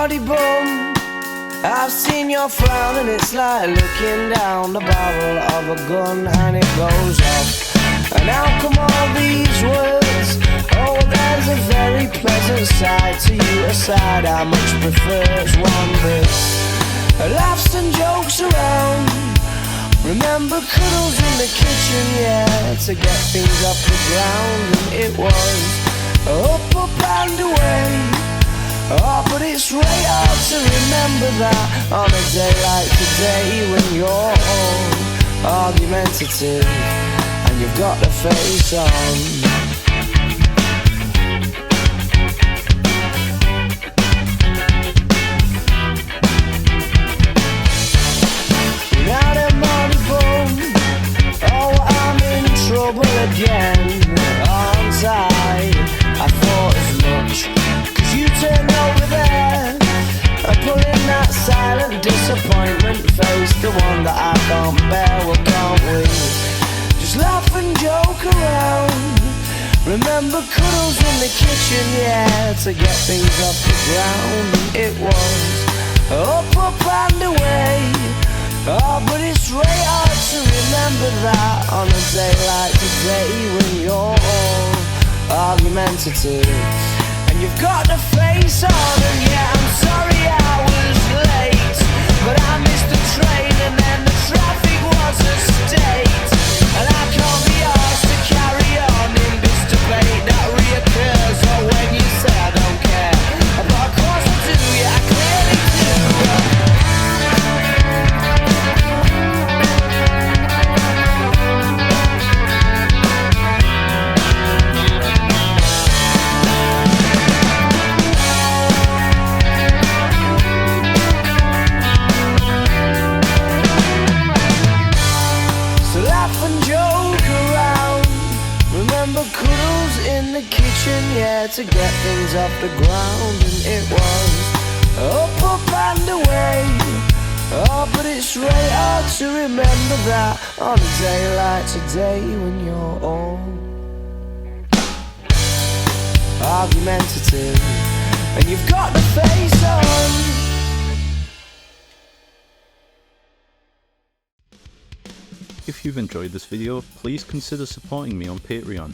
Mardy bum, I've seen your frown and it's like looking down the barrel of a gun and it goes off. And how come all these words? Oh, there's a very pleasant side to you, a side I much prefer. It's one that laughs and jokes around. Remember cuddles in the kitchen, yeah, to get things off the ground. And it was up, up and away. Oh, but it's way hard to remember that on a day like today, when you're all argumentative and you've got the face on. Now then, Mardy bum, oh, I'm in trouble again, aren't I? I thought as much. You turn over there and pulling that silent disappointment face, the one that I can't bear. Well, can't we just laugh and joke around? Remember cuddles in the kitchen, yeah, to get things off the ground. And it was up, up and away. Oh, but it's way hard to remember that on a day like today, when you're all argumentative and you've got the face on. And yeah, I'm sorry I was late, but I missed the train and then the traffic was a state. And I can't be asked to carry on in this debate that reoccurs. Or when you say I don't care, but of course I do, yeah, I clearly do. Cuddles in the kitchen, yeah, to get things off the ground. And it was up, up and away. Oh, but it's really hard to remember that on a day like today, when you're all argumentative and you've got the face on. If you've enjoyed this video, please consider supporting me on Patreon.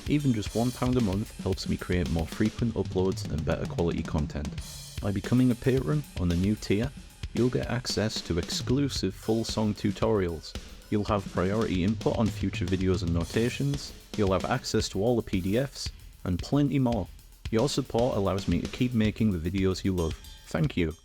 Even just £1 a month helps me create more frequent uploads and better quality content. By becoming a patron on the new tier, you'll get access to exclusive full song tutorials, you'll have priority input on future videos and notations, you'll have access to all the PDFs, and plenty more. Your support allows me to keep making the videos you love. Thank you.